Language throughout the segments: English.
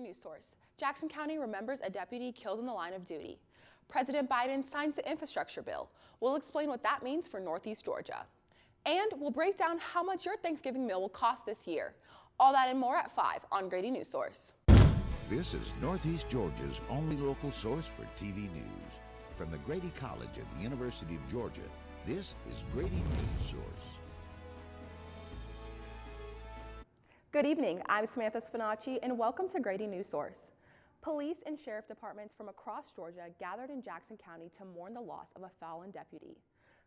Newsource. Jackson County remembers a deputy killed in the line of duty. President Biden signs the infrastructure bill. We'll explain what that means for Northeast Georgia. And we'll break down how much your Thanksgiving meal will cost this year. All that and more at 5 on Grady Newsource. This is Northeast Georgia's only local source for TV news. From the Grady College at the University of Georgia, this is Grady Newsource. Good evening, I'm Samantha Spinacci and welcome to Grady Newsource. Police and sheriff departments from across Georgia gathered in Jackson County to mourn the loss of a fallen deputy.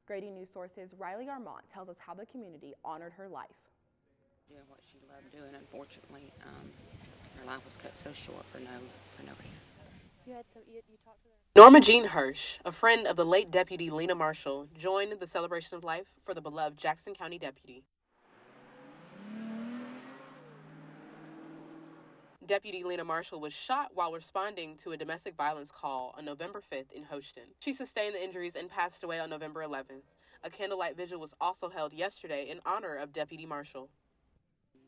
Grady Newsource's Riley Armont tells us how the community honored her life. Doing what she loved doing, unfortunately, her life was cut so short for no reason. You talked to her? Norma Jean Hirsch, a friend of the late Deputy Lena Marshall, joined the celebration of life for the beloved Jackson County deputy. Deputy Lena Marshall was shot while responding to a domestic violence call on November 5th in Houston. She sustained the injuries and passed away on November 11th. A candlelight vigil was also held yesterday in honor of Deputy Marshall.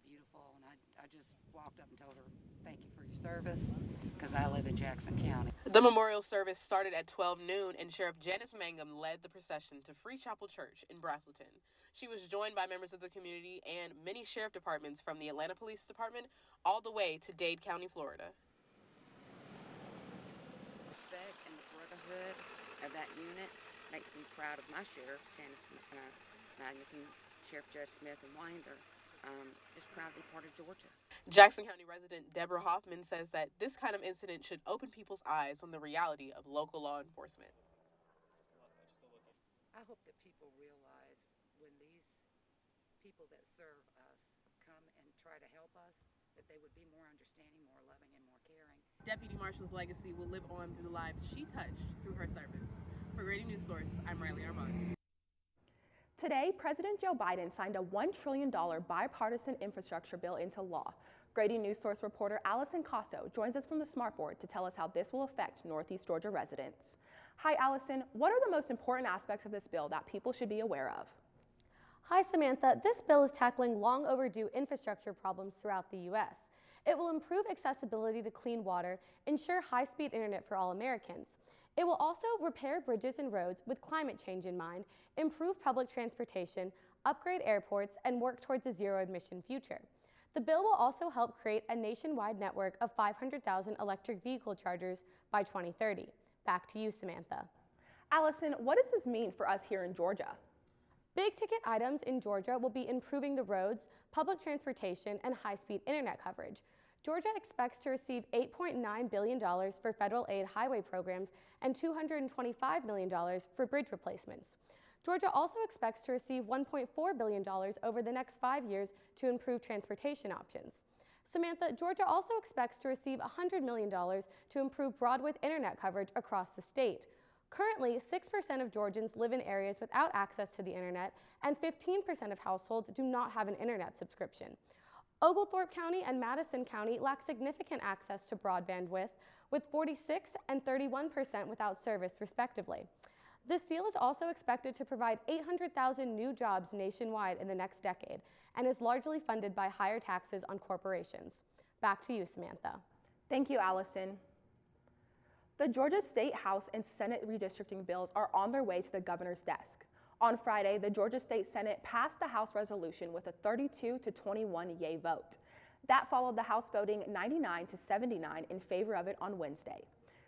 Beautiful, and I just walked up and told her, thank you for your service, because I live in Jackson County. The memorial service started at 12 noon, and Sheriff Janice Mangum led the procession to Free Chapel Church in Braselton. She was joined by members of the community and many sheriff departments from the Atlanta Police Department all the way to Dade County, Florida. Respect and the brotherhood of that unit makes me proud of my sheriff, Janice Magnuson, Sheriff Judge Smith, and Winder. Just proud to be part of Georgia. Jackson County resident Deborah Hoffman says that this kind of incident should open people's eyes on the reality of local law enforcement. I hope that people realize when these people that serve us come and try to help us, that they would be more understanding, more loving, and more caring. Deputy Marshall's legacy will live on through the lives she touched through her service. For Grady Newsource, I'm Riley Armont. Today, President Joe Biden signed a $1 trillion bipartisan infrastructure bill into law. Grady Newsource reporter Allison Casso joins us from the Smart Board to tell us how this will affect Northeast Georgia residents. Hi, Allison. What are the most important aspects of this bill that people should be aware of? Hi, Samantha. This bill is tackling long overdue infrastructure problems throughout the U.S. It will improve accessibility to clean water, ensure high-speed internet for all Americans. It will also repair bridges and roads with climate change in mind, improve public transportation, upgrade airports, and work towards a zero-emission future. The bill will also help create a nationwide network of 500,000 electric vehicle chargers by 2030. Back to you, Samantha. Allison, what does this mean for us here in Georgia? Big ticket items in Georgia will be improving the roads, public transportation, and high-speed internet coverage. Georgia expects to receive $8.9 billion for federal aid highway programs and $225 million for bridge replacements. Georgia also expects to receive $1.4 billion over the next 5 years to improve transportation options. Samantha, Georgia also expects to receive $100 million to improve broadband internet coverage across the state. Currently, 6% of Georgians live in areas without access to the internet, and 15% of households do not have an internet subscription. Oglethorpe County and Madison County lack significant access to broadband with 46 and 31% without service, respectively. This deal is also expected to provide 800,000 new jobs nationwide in the next decade and is largely funded by higher taxes on corporations. Back to you, Samantha. Thank you, Allison. The Georgia State House and Senate redistricting bills are on their way to the governor's desk. On Friday, the Georgia State Senate passed the House resolution with a 32-21 yay vote. That followed the House voting 99-79 in favor of it on Wednesday.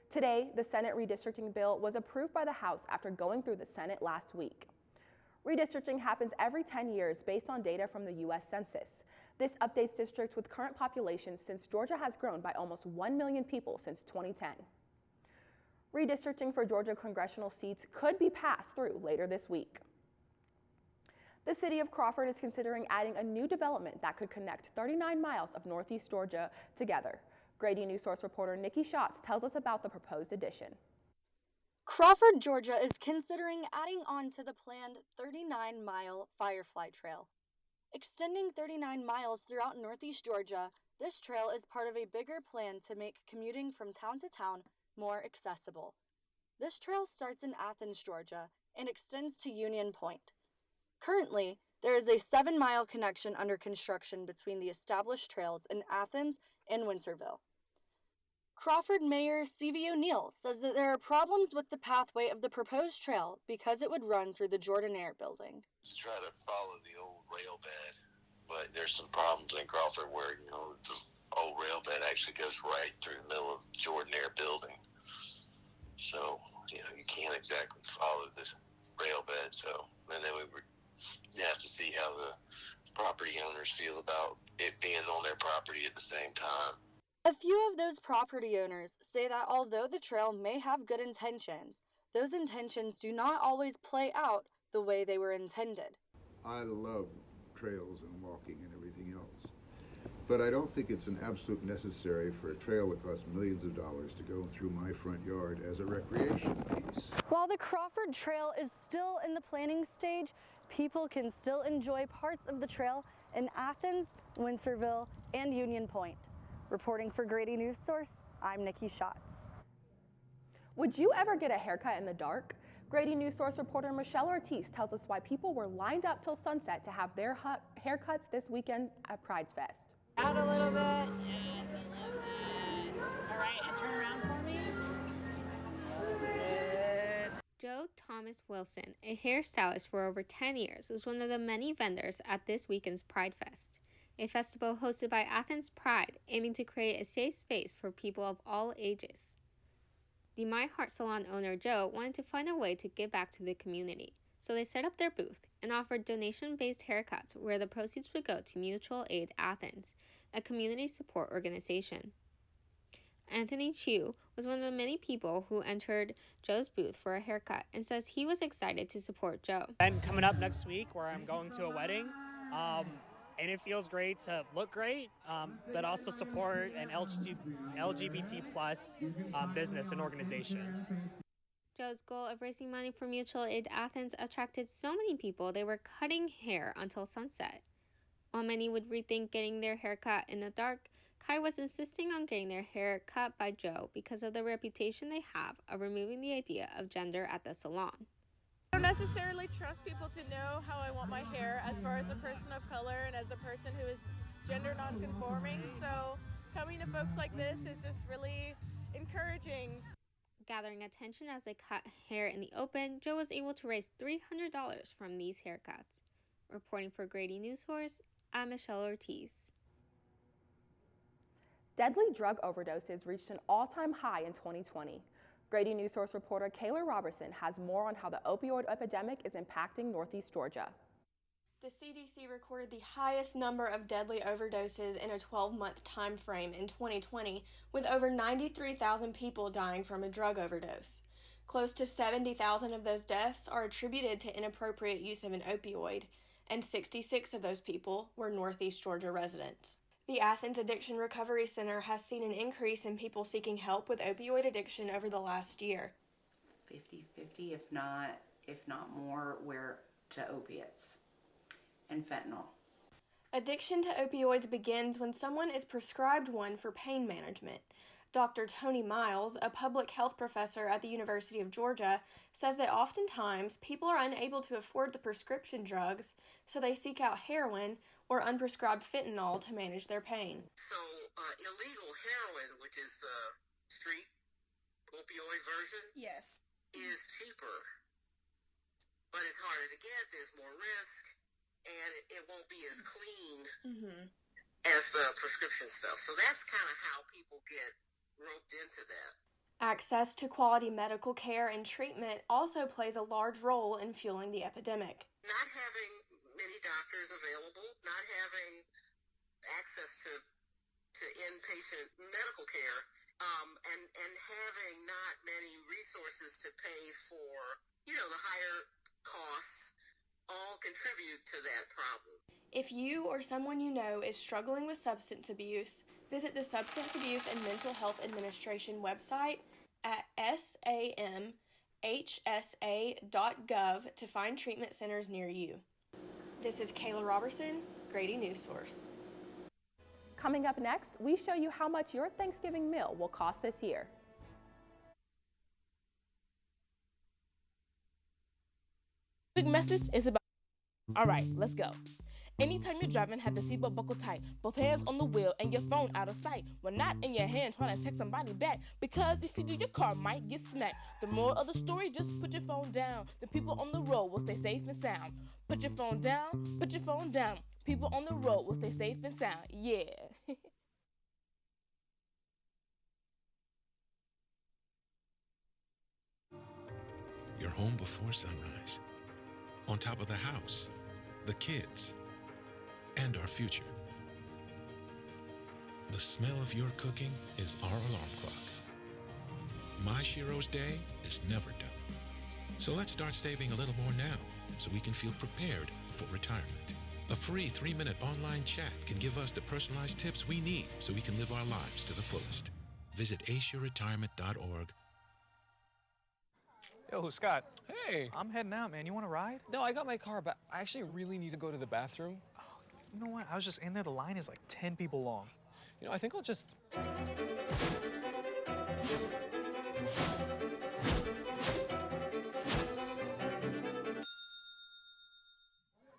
Today, the Senate redistricting bill was approved by the House after going through the Senate last week. Redistricting happens every 10 years based on data from the U.S. Census. This updates districts with current populations since Georgia has grown by almost 1 million people since 2010. Redistricting for Georgia congressional seats could be passed through later this week. The city of Crawford is considering adding a new development that could connect 39 miles of Northeast Georgia together. Grady Newsource reporter Nikki Schatz tells us about the proposed addition. Crawford, Georgia is considering adding on to the planned 39-mile Firefly Trail. Extending 39 miles throughout Northeast Georgia, this trail is part of a bigger plan to make commuting from town to town more accessible. This trail starts in Athens, Georgia, and extends to Union Point. Currently, there is a 7-mile connection under construction between the established trails in Athens and Winterville. Crawford Mayor C.V. O'Neill says that there are problems with the pathway of the proposed trail because it would run through the Jordan Air building. To try to follow the old rail bed, but there's some problems in Crawford where, the old rail bed actually goes right through the middle of Jordan Air building. So, you can't exactly follow the rail bed. So, and then you have to see how the property owners feel about it being on their property at the same time. A few of those property owners say that although the trail may have good intentions, those intentions do not always play out the way they were intended. I love trails and walking and everything else, but I don't think it's an absolute necessary for a trail that costs millions of dollars to go through my front yard as a recreation piece. While the Crawford Trail is still in the planning stage, people can still enjoy parts of the trail in Athens, Winterville, and Union Point. Reporting for Grady Newsource, I'm Nikki Schatz. Would you ever get a haircut in the dark? Grady Newsource reporter Michelle Ortiz tells us why people were lined up till sunset to have their haircuts this weekend at Pride's Fest. Out a little bit. Yes, I love that. All right, and turn around for me. Joe Thomas Wilson, a hairstylist for over 10 years, was one of the many vendors at this weekend's Pride Fest, a festival hosted by Athens Pride, aiming to create a safe space for people of all ages. The My Heart Salon owner Joe wanted to find a way to give back to the community, so they set up their booth and offered donation-based haircuts where the proceeds would go to Mutual Aid Athens, a community support organization. Anthony Chu was one of the many people who entered Joe's booth for a haircut and says he was excited to support Joe. And coming up next week where I'm going to a wedding, and it feels great to look great, but also support an LGBT plus business and organization. Joe's goal of raising money for Mutual Aid Athens attracted so many people they were cutting hair until sunset. While many would rethink getting their hair cut in the dark, Kai was insisting on getting their hair cut by Joe because of the reputation they have of removing the idea of gender at the salon. I don't necessarily trust people to know how I want my hair as far as a person of color and as a person who is gender non-conforming, so coming to folks like this is just really encouraging. Gathering attention as they cut hair in the open, Joe was able to raise $300 from these haircuts. Reporting for Grady Newsource, I'm Michelle Ortiz. Deadly drug overdoses reached an all-time high in 2020. Grady Newsource reporter Kayla Robertson has more on how the opioid epidemic is impacting Northeast Georgia. The CDC recorded the highest number of deadly overdoses in a 12-month time frame in 2020, with over 93,000 people dying from a drug overdose. Close to 70,000 of those deaths are attributed to inappropriate use of an opioid, and 66 of those people were Northeast Georgia residents. The Athens Addiction Recovery Center has seen an increase in people seeking help with opioid addiction over the last year. 50-50, if not more, were to opiates and fentanyl. Addiction to opioids begins when someone is prescribed one for pain management. Dr. Tony Miles, a public health professor at the University of Georgia, says that oftentimes people are unable to afford the prescription drugs, so they seek out heroin or unprescribed fentanyl to manage their pain. So illegal heroin, which is the street opioid version, yes, is cheaper, but it's harder to get. There's more risk, and it won't be as clean as the prescription stuff. So that's kind of how people get roped into that. Access to quality medical care and treatment also plays a large role in fueling the epidemic. Not having many doctors available, not having access to inpatient medical care, and having not many resources to pay for, the higher costs, all contribute to that problem. If you or someone you know is struggling with substance abuse, visit the Substance Abuse and Mental Health Administration website at samhsa.gov to find treatment centers near you. This is Kayla Robertson, Grady Newsource. Coming up next, we show you how much your Thanksgiving meal will cost this year. Big message is about. All right, let's go. Anytime you're driving, have the seatbelt buckled tight. Both hands on the wheel and your phone out of sight. When not in your hand, trying to text somebody back. Because if you do, your car might get smacked. The moral of the story, just put your phone down. The people on the road will stay safe and sound. Put your phone down, put your phone down. People on the road will stay safe and sound. Yeah. You're home before sunrise. On top of the house, the kids, and our future. The smell of your cooking is our alarm clock. My Shiro's day is never done. So let's start saving a little more now so we can feel prepared for retirement. A free 3-minute online chat can give us the personalized tips we need so we can live our lives to the fullest. Visit aceyourretirement.org. Yo, Scott. Hey. I'm heading out, man. You want to ride? No, I got my car, but I actually really need to go to the bathroom. Oh, you know what? I was just in there. The line is like 10 people long. You know, I think I'll just...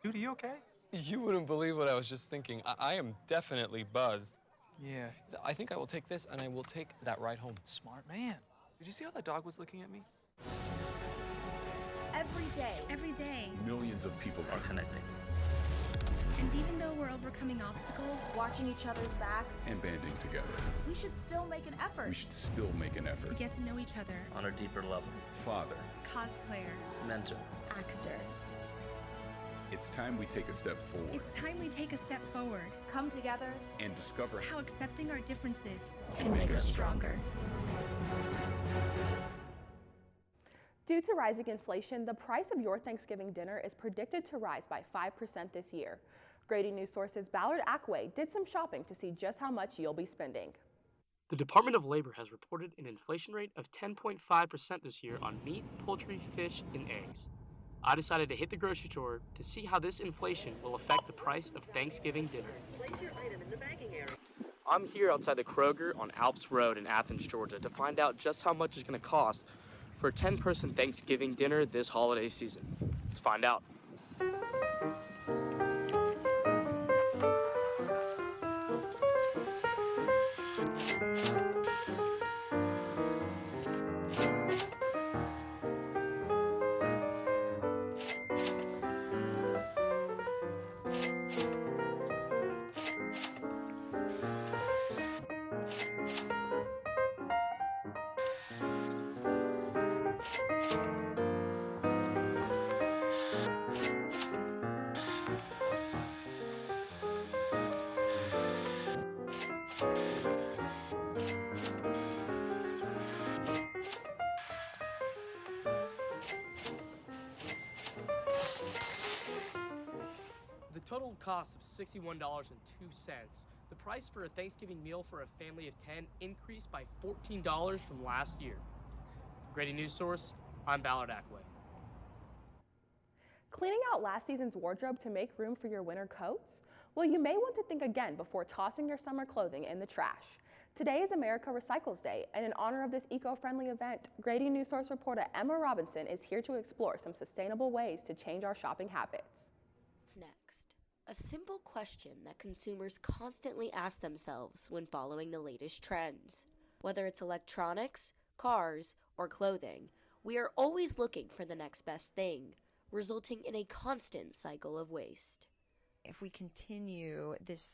Dude, are you okay? You wouldn't believe what I was just thinking. I am definitely buzzed. Yeah. I think I will take this, and I will take that ride home. Smart man. Did you see how that dog was looking at me? Every day, millions of people are connecting. and even though we're overcoming obstacles, watching each other's backs, And banding together. we should still make an effort We should still make an effort. to get to know each other. On a deeper level. Father. Cosplayer, Mentor. actor. It's time we take a step forward It's time we take a step forward come together, and discover how accepting our differences can make us stronger. Due to rising inflation, the price of your Thanksgiving dinner is predicted to rise by 5% this year. Grady Newsource's Ballard Ackway did some shopping to see just how much you'll be spending. The Department of Labor has reported an inflation rate of 10.5% this year on meat, poultry, fish, and eggs. I decided to hit the grocery store to see how this inflation will affect the price of Thanksgiving dinner. Place your item in the bagging area. I'm here outside the Kroger on Alps Road in Athens, Georgia to find out just how much it's going to cost for a 10-person Thanksgiving dinner this holiday season. Let's find out. The total cost of $61.02. The price for a Thanksgiving meal for a family of 10 increased by $14 from last year. For Grady Newsource, I'm Ballard Ackway. Cleaning out last season's wardrobe to make room for your winter coats? Well, you may want to think again before tossing your summer clothing in the trash. Today is America Recycles Day, and in honor of this eco-friendly event, Grady Newsource reporter Emma Robinson is here to explore some sustainable ways to change our shopping habits. What's next? A simple question that consumers constantly ask themselves when following the latest trends. Whether it's electronics, cars, or clothing, we are always looking for the next best thing, resulting in a constant cycle of waste. If we continue this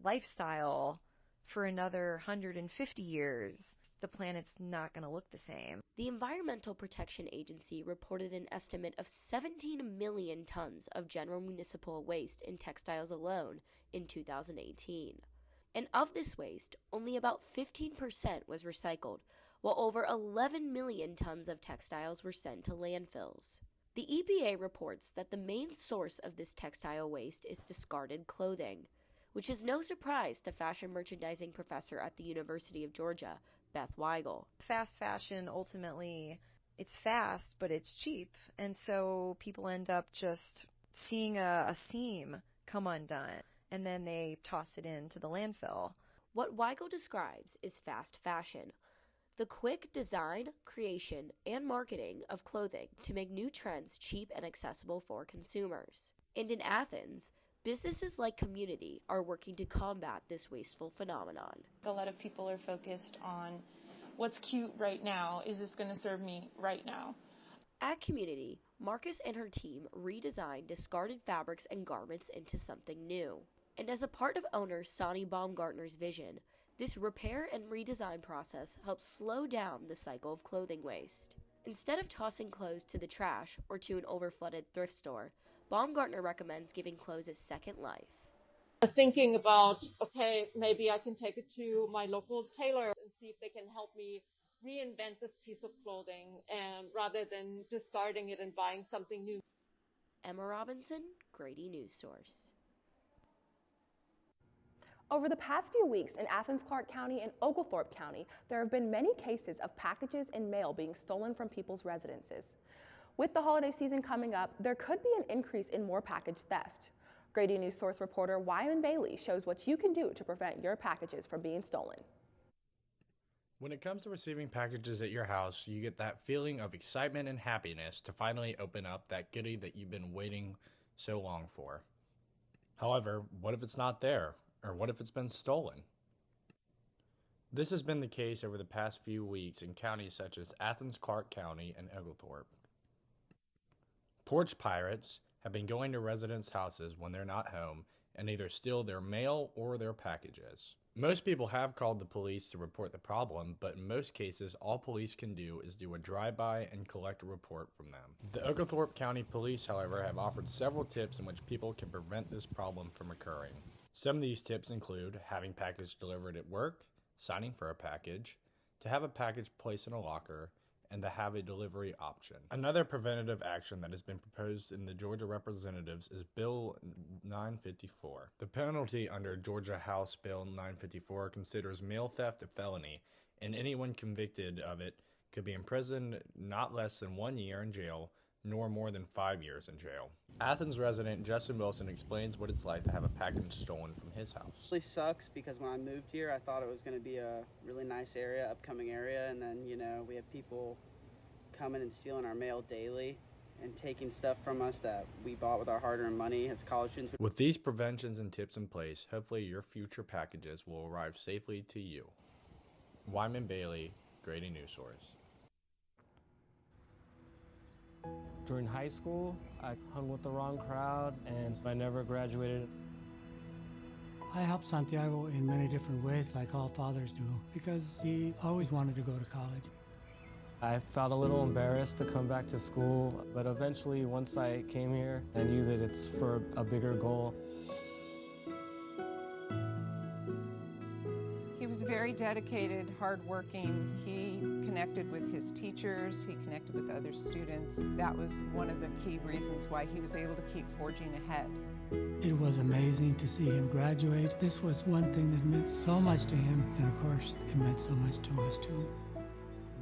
lifestyle for another 150 years, the planet's not going to look the same. The Environmental Protection Agency reported an estimate of 17 million tons of general municipal waste in textiles alone in 2018. And of this waste, only about 15% was recycled, while over 11 million tons of textiles were sent to landfills. The EPA reports that the main source of this textile waste is discarded clothing, which is no surprise to fashion merchandising professor at the University of Georgia, Beth Weigel. Fast fashion, ultimately, it's fast, but it's cheap. And so people end up just seeing a seam come undone, and then they toss it into the landfill. What Weigel describes is fast fashion, the quick design, creation, and marketing of clothing to make new trends cheap and accessible for consumers. And in Athens, Businesses like Community are working to combat this wasteful phenomenon. A lot of people are focused on what's cute right now. Is this going to serve me right now? At Community, Marcus and her team redesigned discarded fabrics and garments into something new. And as a part of owner Sonny Baumgartner's vision, this repair and redesign process helps slow down the cycle of clothing waste. Instead of tossing clothes to the trash or to an overflooded thrift store, Baumgartner recommends giving clothes a second life. Thinking about, okay, maybe I can take it to my local tailor and see if they can help me reinvent this piece of clothing, and rather than discarding it and buying something new. Emma Robinson, Grady Newsource. Over the past few weeks in Athens-Clarke County and Oglethorpe County, there have been many cases of packages and mail being stolen from people's residences. With the holiday season coming up, there could be an increase in more package theft. Grady Newsource reporter Wyman Bailey shows what you can do to prevent your packages from being stolen. When it comes to receiving packages at your house, you get that feeling of excitement and happiness to finally open up that goodie that you've been waiting so long for. However, what if it's not there? Or what if it's been stolen? This has been the case over the past few weeks in counties such as Athens-Clarke County and Oglethorpe. Porch Pirates have been going to residents' houses when they're not home and either steal their mail or their packages. Most people have called the police to report the problem, but in most cases, all police can do is do a drive-by and collect a report from them. The Oglethorpe County Police, however, have offered several tips in which people can prevent this problem from occurring. Some of these tips include having package delivered at work, signing for a package, to have a package placed in a locker, and to have a delivery option. Another preventative action that has been proposed in the Georgia Representatives is Bill 954. The penalty under Georgia House Bill 954 considers mail theft a felony, and anyone convicted of it could be imprisoned not less than 1 year in jail, nor more than 5 years in jail. Athens resident Justin Wilson explains what it's like to have a package stolen from his house. It really sucks because when I moved here, I thought it was going to be a really nice area, upcoming area, and then, we have people coming and stealing our mail daily and taking stuff from us that we bought with our hard-earned money as college students. With these preventions and tips in place, hopefully your future packages will arrive safely to you. Wyman Bailey, Grady Newsource. During high school, I hung with the wrong crowd and I never graduated. I helped Santiago in many different ways, like all fathers do, because he always wanted to go to college. I felt a little embarrassed to come back to school, but eventually, once I came here, I knew that it's for a bigger goal. He was very dedicated, hardworking. He connected with his teachers, he connected with other students. That was one of the key reasons why he was able to keep forging ahead. It was amazing to see him graduate. This was one thing that meant so much to him, and of course, it meant so much to us too.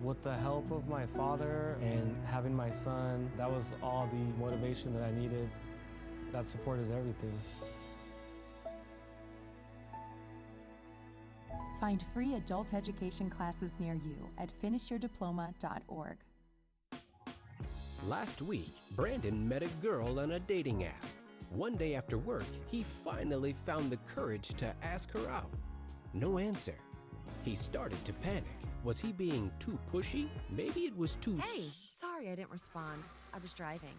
With the help of my father and having my son, that was all the motivation that I needed. That support is everything. Find free adult education classes near you at finishyourdiploma.org. Last week, Brandon met a girl on a dating app. One day after work, he finally found the courage to ask her out. No answer. He started to panic. Was he being too pushy? Maybe it was too Hey, sorry I didn't respond. I was driving.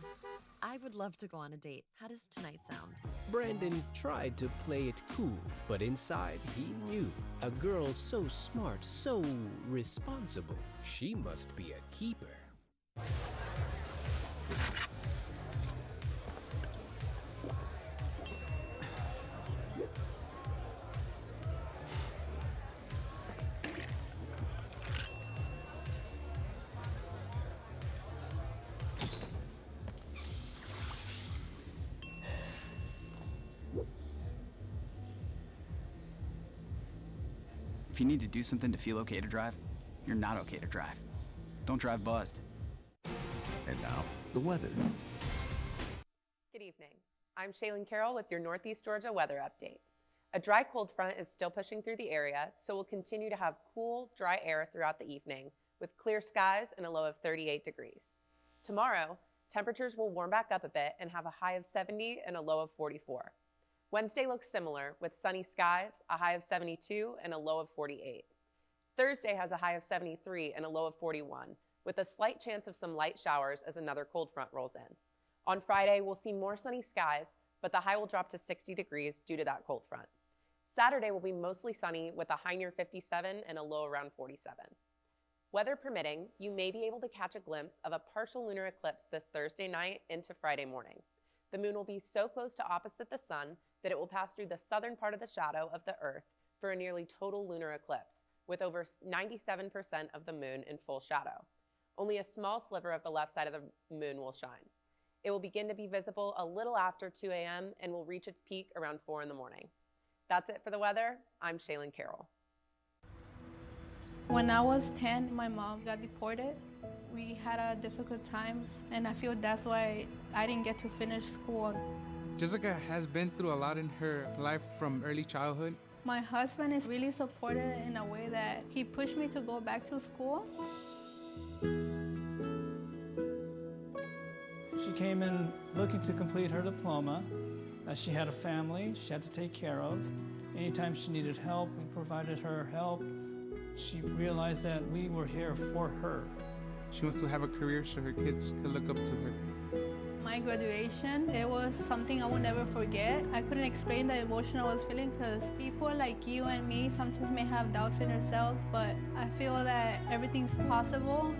I would love to go on a date. How does tonight sound? Brandon tried to play it cool, but inside he knew. A girl so smart, so responsible. She must be a keeper. If you need to do something to feel okay to drive, you're not okay to drive. Don't drive buzzed. And now, the weather. Good evening. I'm Shaylin Carroll with your Northeast Georgia weather update. A dry cold front is still pushing through the area, so we'll continue to have cool, dry air throughout the evening with clear skies and a low of 38 degrees. Tomorrow, temperatures will warm back up a bit and have a high of 70 and a low of 44. Wednesday looks similar with sunny skies, a high of 72 and a low of 48. Thursday has a high of 73 and a low of 41, with a slight chance of some light showers as another cold front rolls in. On Friday, we'll see more sunny skies, but the high will drop to 60 degrees due to that cold front. Saturday will be mostly sunny with a high near 57 and a low around 47. Weather permitting, you may be able to catch a glimpse of a partial lunar eclipse this Thursday night into Friday morning. The moon will be so close to opposite the sun that it will pass through the southern part of the shadow of the Earth for a nearly total lunar eclipse, with over 97% of the moon in full shadow. Only a small sliver of the left side of the moon will shine. It will begin to be visible a little after 2 a.m. and will reach its peak around 4 in the morning. That's it for the weather. I'm Shaylin Carroll. When I was 10, my mom got deported. We had a difficult time, and I feel that's why I didn't get to finish school. Jessica has been through a lot in her life from early childhood. My husband is really supportive in a way that he pushed me to go back to school. She came in looking to complete her diploma. She had a family she had to take care of. Anytime she needed help, we provided her help. She realized that we were here for her. She wants to have a career so her kids could look up to her. My graduation, it was something I will never forget. I couldn't explain the emotion I was feeling because people like you and me sometimes may have doubts in ourselves, but I feel that everything's possible.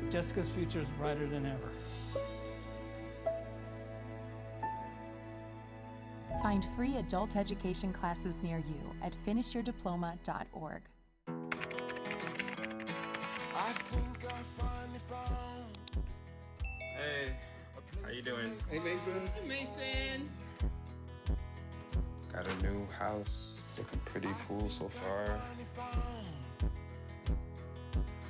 Jessica's future is brighter than ever. Find free adult education classes near you at finishyourdiploma.org. I think I finally found. Hey, how you doing? Hey, Mason. Hey, Mason. Got a new house. It's looking pretty cool so far.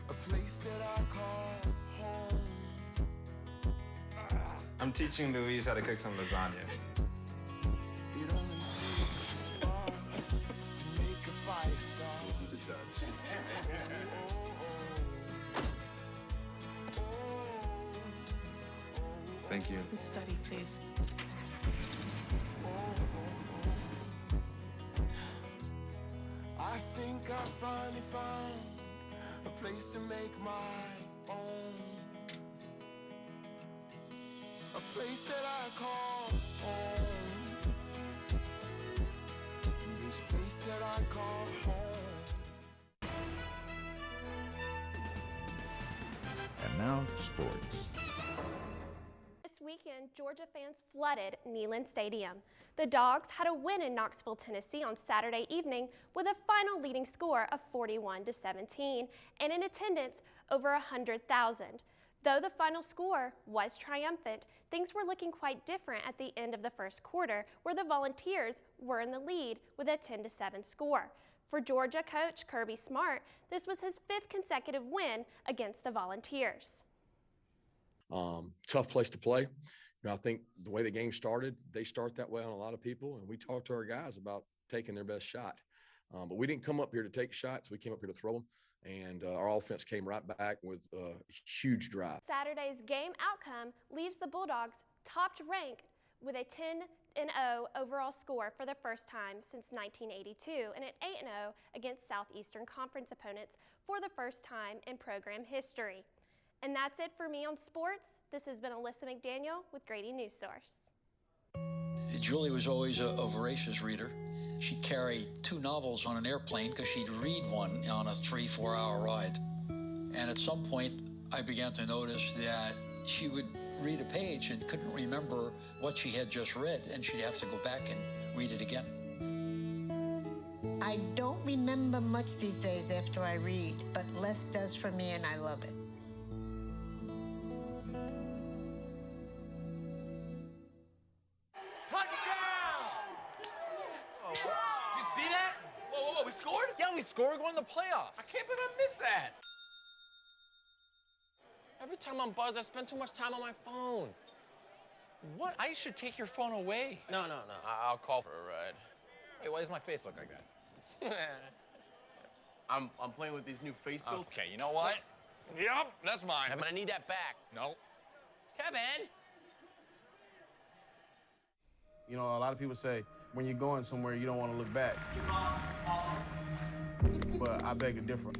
A place that I call home. I'm teaching Louise how to cook some lasagna. It only takes a spark to make a fire start. Thank you. Study, please. I think I finally found a place to make my own. A place that I call home. This place that I call home. And now, sports. This weekend, Georgia fans flooded Neyland Stadium. The Dogs had a win in Knoxville, Tennessee on Saturday evening with a final leading score of 41-17 and in attendance over 100,000. Though the final score was triumphant, things were looking quite different at the end of the first quarter, where the Volunteers were in the lead with a 10-7 score. For Georgia coach Kirby Smart, this was his 5th consecutive win against the Volunteers. Tough place to play. You know, I think the way the game started, they start that way on a lot of people, and we talked to our guys about taking their best shot. But we didn't come up here to take shots. We came up here to throw them, and our offense came right back with a huge drive. Sagurday's game outcome leaves the Bulldogs topped ranked with a 10-0 overall score for the first time since 1982 and an 8-0 against Southeastern Conference opponents for the first time in program history. And that's it for me on sports. This has been Alyssa McDaniel with Grady Newsource. Julie was always a voracious reader. She'd carry 2 novels on an airplane because she'd read one on a 3-4 hour ride. And at some point, I began to notice that she would read a page and couldn't remember what she had just read, and she'd have to go back and read it again. I don't remember much these days after I read, but less does for me, and I love it. Score going to the playoffs. I can't believe I missed that. Every time I'm buzzed, I spend too much time on my phone. What? I should take your phone away. No. I'll call for a ride. Hey, why does my face look like that? I'm playing with these new face filters. Okay, you know what? Yep, that's mine. But I need that back. No. Kevin! You know, a lot of people say when you're going somewhere, you don't want to look back. But I beg to differ.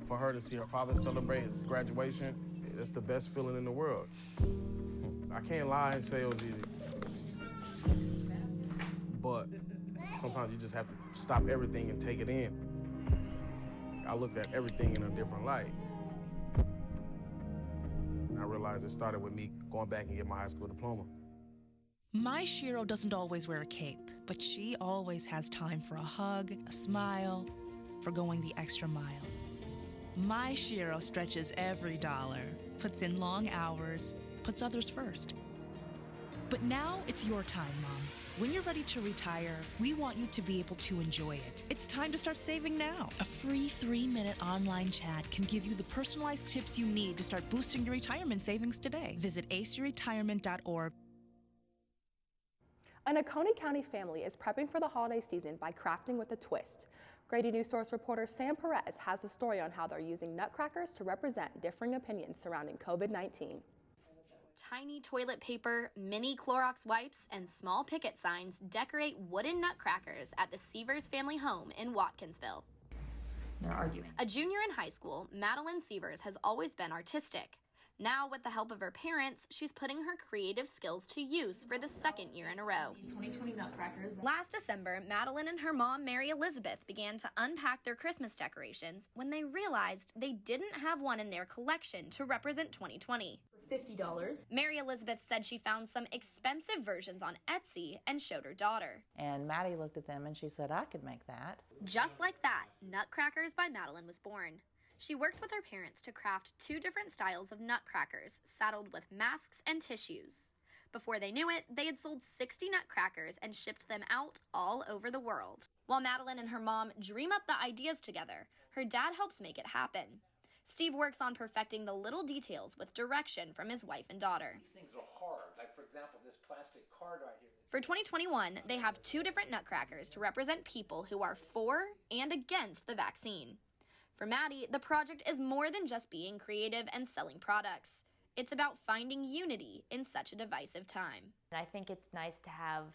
For her to see her father celebrate his graduation, it's the best feeling in the world. I can't lie and say it was easy. But sometimes you just have to stop everything and take it in. I looked at everything in a different light. And I realized it started with me going back and getting my high school diploma. My Shiro doesn't always wear a cape, but she always has time for a hug, a smile, for going the extra mile. My Shiro stretches every dollar, puts in long hours, puts others first. But now it's your time, Mom. When you're ready to retire, we want you to be able to enjoy it. It's time to start saving now. A free 3-minute online chat can give you the personalized tips you need to start boosting your retirement savings today. Visit aceyourretirement.org. An Oconee County family is prepping for the holiday season by crafting with a twist. Grady Newsource reporter Sam Perez has a story on how they're using nutcrackers to represent differing opinions surrounding COVID-19. Tiny toilet paper, mini Clorox wipes, and small picket signs decorate wooden nutcrackers at the Sievers family home in Watkinsville. They're arguing. A junior in high school, Madeline Sievers has always been artistic. Now, with the help of her parents, she's putting her creative skills to use for the second year in a row. 2020 nutcrackers. Last December, Madeline and her mom, Mary Elizabeth, began to unpack their Christmas decorations when they realized they didn't have one in their collection to represent 2020. $50. Mary Elizabeth said she found some expensive versions on Etsy and showed her daughter. And Maddie looked at them and she said, I could make that. Just like that, Nutcrackers by Madeline was born. She worked with her parents to craft 2 different styles of nutcrackers saddled with masks and tissues. Before they knew it, they had sold 60 nutcrackers and shipped them out all over the world. While Madeline and her mom dream up the ideas together, her dad helps make it happen. Steve works on perfecting the little details with direction from his wife and daughter. These things are hard. Like, for example, this plastic card right here. For 2021, they have 2 different nutcrackers to represent people who are for and against the vaccine. For Maddie, the project is more than just being creative and selling products. It's about finding unity in such a divisive time. I think it's nice to have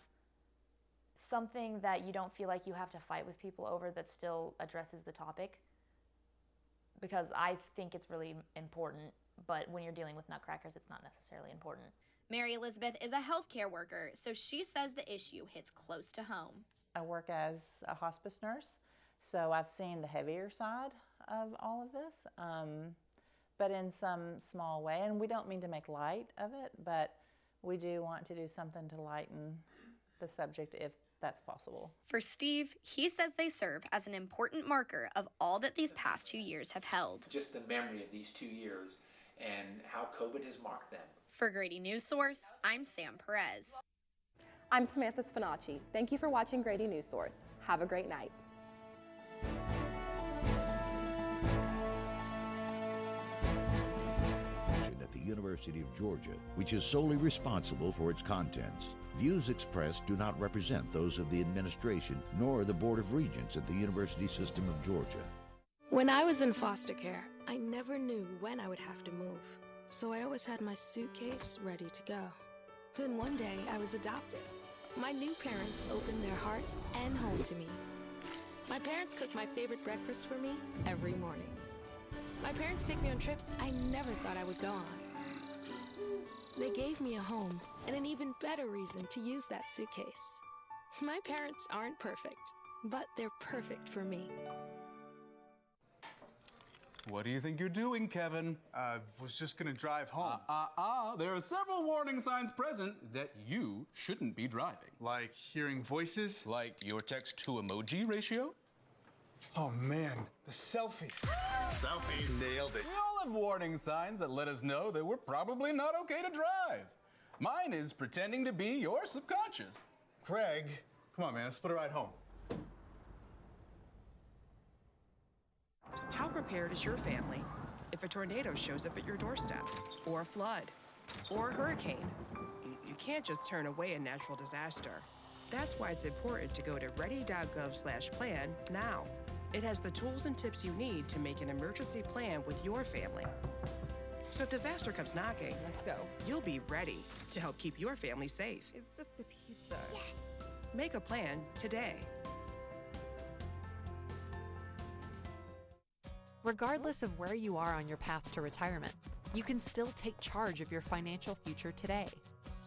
something that you don't feel like you have to fight with people over that still addresses the topic, because I think it's really important, but when you're dealing with nutcrackers, it's not necessarily important. Mary Elizabeth is a healthcare worker, so she says the issue hits close to home. I work as a hospice nurse, so I've seen the heavier side of all of this, but in some small way. And we don't mean to make light of it, but we do want to do something to lighten the subject if that's possible. For Steve, he says they serve as an important marker of all that these past 2 years have held. Just the memory of these 2 years and how COVID has marked them. For Grady Newsource, I'm Sam Perez. I'm Samantha Spinacci. Thank you for watching Grady Newsource. Have a great night. At the University of Georgia, which is solely responsible for its contents. Views expressed do not represent those of the administration nor the Board of Regents at the University System of Georgia. When I was in foster care, I never knew when I would have to move, so I always had my suitcase ready to go. Then one day, I was adopted. My new parents opened their hearts and home to me. My parents cook my favorite breakfast for me every morning. My parents take me on trips I never thought I would go on. They gave me a home and an even better reason to use that suitcase. My parents aren't perfect, but they're perfect for me. What do you think you're doing, Kevin? Was just gonna drive home. There are several warning signs present that you shouldn't be driving. Like hearing voices? Like your text-to-emoji ratio? Oh man, the selfies. Selfie nailed it. We all have warning signs that let us know that we're probably not okay to drive. Mine is pretending to be your subconscious. Craig, come on man, let's put a ride home. How prepared is your family if a tornado shows up at your doorstep, or a flood, or a hurricane? You can't just turn away a natural disaster. That's why it's important to go to ready.gov/plan now. It has the tools and tips you need to make an emergency plan with your family. So if disaster comes knocking, let's go. You'll be ready to help keep your family safe. It's just a pizza. Yes. Make a plan today. Regardless of where you are on your path to retirement, you can still take charge of your financial future today.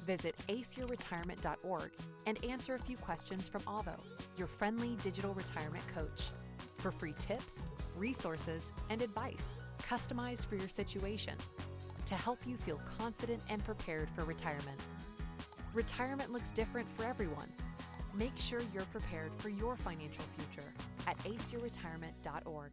Visit aceyourretirement.org and answer a few questions from Avo, your friendly digital retirement coach, for free tips, resources, and advice customized for your situation to help you feel confident and prepared for retirement. Retirement looks different for everyone. Make sure you're prepared for your financial future at aceyourretirement.org.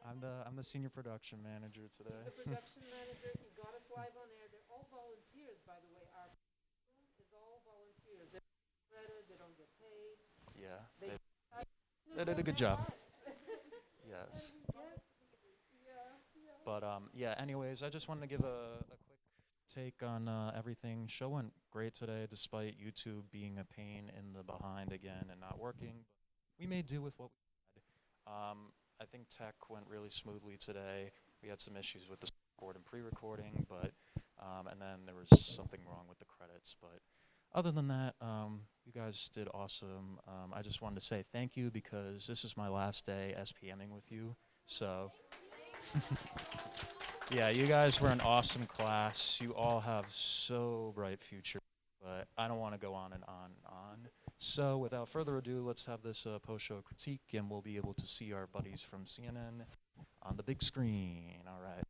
I'm the senior production manager today. The production manager, he got us live on air. They're all volunteers, by the way. Our team is all volunteers. They're credit, they don't get paid. Yeah, they did a good job. Yes. But yeah. Anyways, I just wanted to give a quick take on everything. Show went great today, despite YouTube being a pain in the behind again and not working. But we made do with what we had. I think tech went really smoothly today. We had some issues with the board and pre-recording, but and then there was something wrong with the credits. But other than that, you guys did awesome. I just wanted to say thank you because this is my last day SPMing with you. So yeah, you guys were an awesome class. You all have so bright future, but I don't want to go on and on and on. So without further ado, let's have this post-show critique, and we'll be able to see our buddies from CNN on the big screen. All right.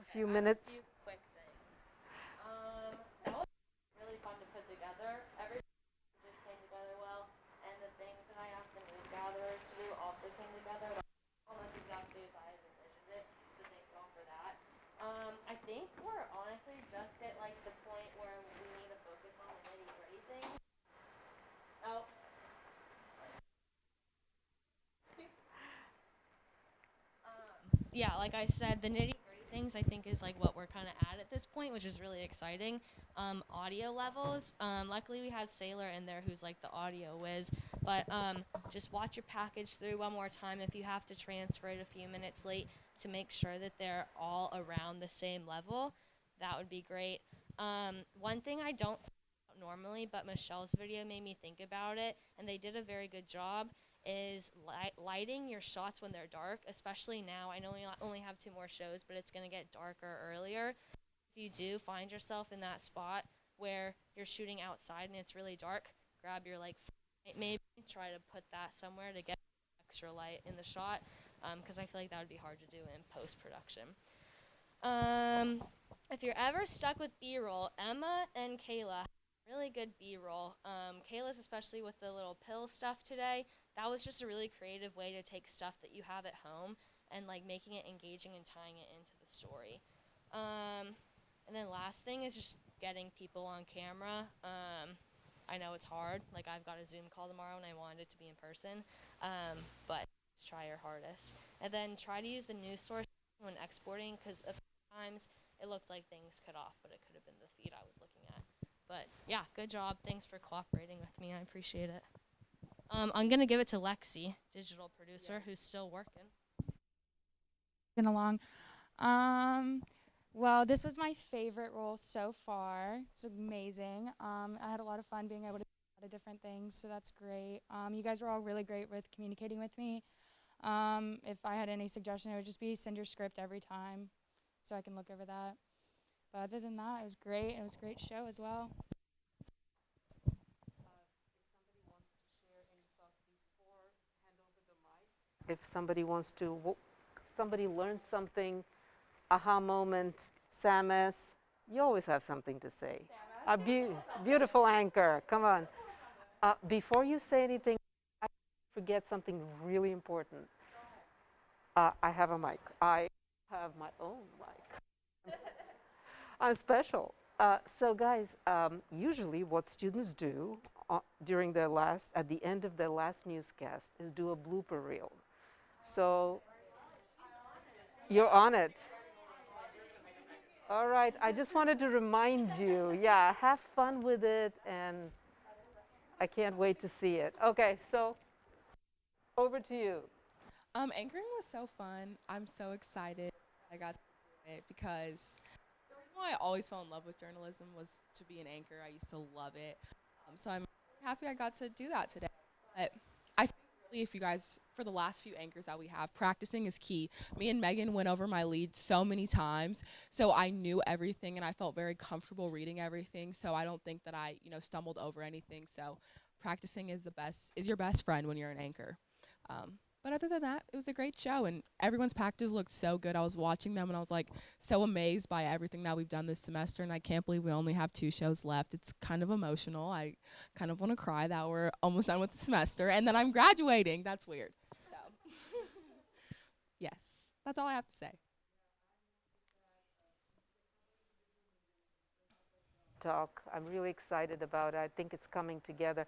a few minutes? Quick things. That was really fun to put together. Everything just came together well, and the things that I asked the news gatherers to do also came together almost exactly as I had envisioned it. So thank you all for that. I think we're honestly just at like the point where we need to focus on the nitty-gritty things. Oh. Yeah, like I said, the nitty-gritty things I think is like what we're kind of at this point, which is really exciting. Audio levels. Luckily we had Sailor in there who's like the audio whiz, but just watch your package through one more time if you have to transfer it a few minutes late to make sure that they're all around the same level. That would be great. One thing I don't normally, but Michelle's video made me think about it, and they did a very good job, is lighting your shots when they're dark, especially now. I know we only have 2 more shows, but it's going to get darker earlier. If you do find yourself in that spot where you're shooting outside and it's really dark, grab your maybe try to put that somewhere to get extra light in the shot, because I feel like that would be hard to do in post-production. If you're ever stuck with B-roll, Emma and Kayla have really good B-roll. Kayla's especially with the little pill stuff today. That was just a really creative way to take stuff that you have at home and like making it engaging and tying it into the story. And then last thing is just getting people on camera. I know it's hard. Like I've got a Zoom call tomorrow and I wanted it to be in person, but just try your hardest. And then try to use the Newsource when exporting, because a few times it looked like things cut off, but it could have been the feed I was looking at. But yeah, good job. Thanks for cooperating with me. I appreciate it. I'm going to give it to Lexi, digital producer, who's still working. Along. Well, this was my favorite role so far. It's amazing. I had a lot of fun being able to do a lot of different things, so that's great. You guys were all really great with communicating with me. If I had any suggestion, it would just be send your script every time so I can look over that. But other than that, it was great. It was a great show as well. If somebody wants to, somebody learned something, aha moment, Samus, you always have something to say. A beautiful anchor, come on. Before you say anything, I forget something really important. I have a mic. I have my own mic. I'm special. So guys, usually what students do during their at the end of their last newscast is do a blooper reel. So you're on it. All right, I just wanted to remind you, yeah, have fun with it, and I can't wait to see it. Okay, so over to you. Anchoring was so fun. I'm so excited I got to do it because the reason why I always fell in love with journalism was to be an anchor. I used to love it. So I'm happy I got to do that today. But I think really if you guys, for the last few anchors that we have, practicing is key. Me and Megan went over my lead so many times, so I knew everything and I felt very comfortable reading everything. So I don't think that I, stumbled over anything. So practicing is your best friend when you're an anchor. But other than that, it was a great show, and everyone's packages looked so good. I was watching them, and I was, so amazed by everything that we've done this semester, and I can't believe we only have 2 shows left. It's kind of emotional. I kind of want to cry that we're almost done with the semester, and then I'm graduating. That's weird. So, yes, that's all I have to say. I'm really excited about it. I think it's coming together.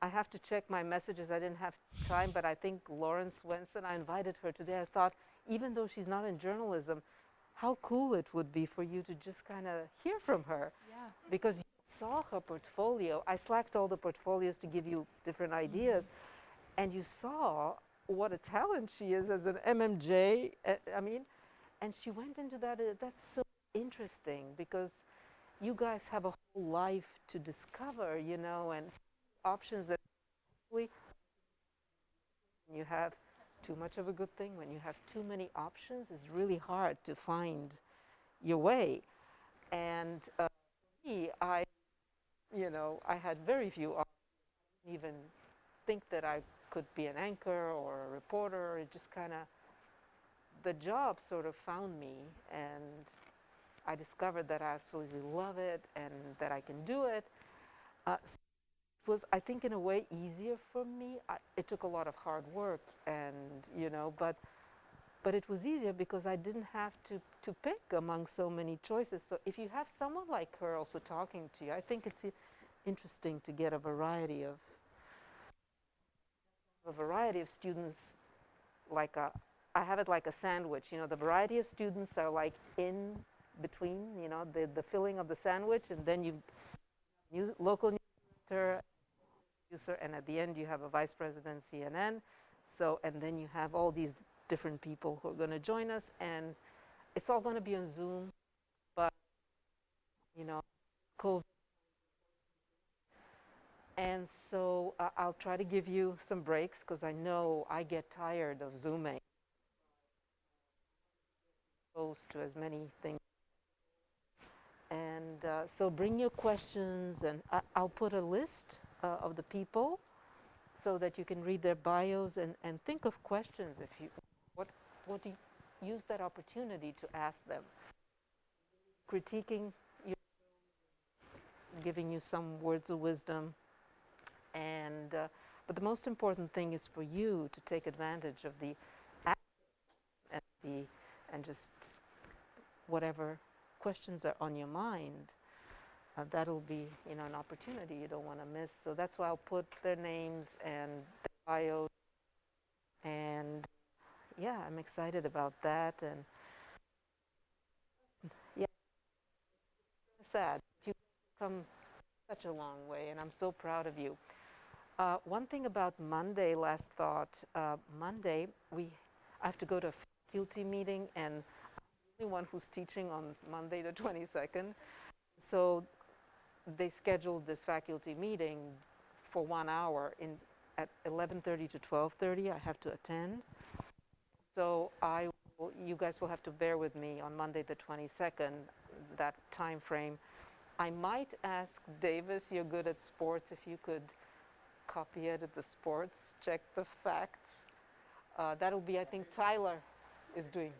I have to check my messages. I didn't have time, but I think Lauren Swenson, I invited her today. I thought, even though she's not in journalism, how cool it would be for you to just kind of hear from her. Yeah. Because you saw her portfolio. I slacked all the portfolios to give you different ideas, and you saw what a talent she is as an MMJ. And she went into that. That's so interesting because you guys have a whole life to discover, and options that you have too much of a good thing. When you have too many options, it's really hard to find your way. And me, I had very few options. I didn't even think that I could be an anchor or a reporter. It just kind of the job sort of found me, and I discovered that I absolutely love it and that I can do it. So it was, I think, in a way easier for me. It took a lot of hard work, and but it was easier because I didn't have to pick among so many choices. So if you have someone like her also talking to you, I think it's interesting to get a variety of students. Like I have it like a sandwich. The variety of students are like in between. The filling of the sandwich, and then you local newsletter, producer, and at the end you have a vice president CNN. So, and then you have all these different people who are going to join us, and it's all going to be on Zoom, but COVID. And so I'll try to give you some breaks because I know I get tired of Zooming. Exposed to as many things. And so bring your questions, and I'll put a list of the people so that you can read their bios and think of questions. If you what do you use that opportunity to ask them, critiquing you, giving you some words of wisdom, and but the most important thing is for you to take advantage of the and just whatever questions are on your mind. That'll be an opportunity you don't want to miss. So that's why I'll put their names and their bios, and yeah, I'm excited about that. And yeah, sad. You've come such a long way, and I'm so proud of you. One thing about Monday, last thought, Monday, I have to go to a faculty meeting, and I'm the only one who's teaching on Monday the 22nd. So they scheduled this faculty meeting for 1 hour at 11:30 to 12:30. I have to attend. So you guys will have to bear with me on Monday the 22nd, that time frame. I might ask Davis, you're good at sports, if you could copy edit the sports, check the facts. That'll be, I think, Tyler is doing.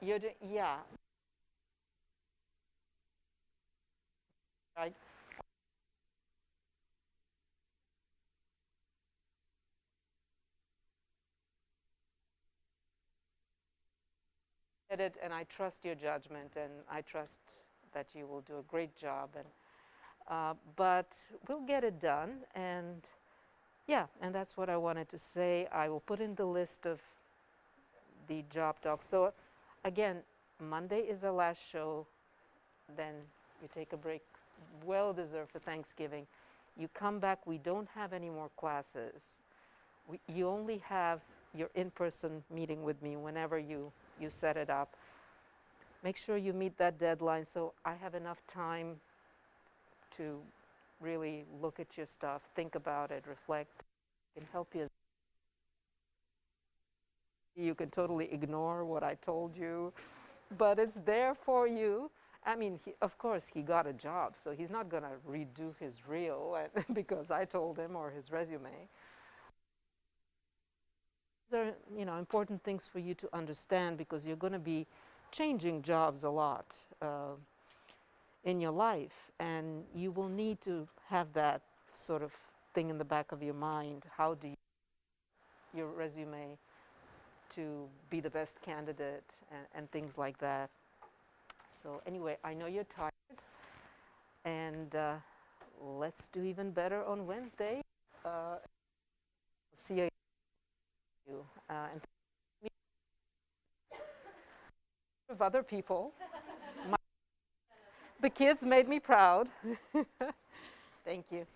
You're doing, yeah. Right. Edit, and I trust your judgment, and I trust that you will do a great job. And but we'll get it done, and yeah, and that's what I wanted to say. I will put in the list of the job talk. So again, Monday is the last show, then you take a break, well deserved for Thanksgiving. You come back, we don't have any more classes. You only have your in-person meeting with me whenever you set it up. Make sure you meet that deadline so I have enough time to really look at your stuff, think about it, reflect, and help you. You can totally ignore what I told you, but it's there for you. I mean, of course, he got a job, so he's not going to redo his reel because I told him, or his resume. These are, important things for you to understand, because you're going to be changing jobs a lot in your life, and you will need to have that sort of thing in the back of your mind. How do you your resume to be the best candidate and things like that. So anyway, I know you're tired, and let's do even better on Wednesday. See you. And of other people. The kids made me proud. Thank you.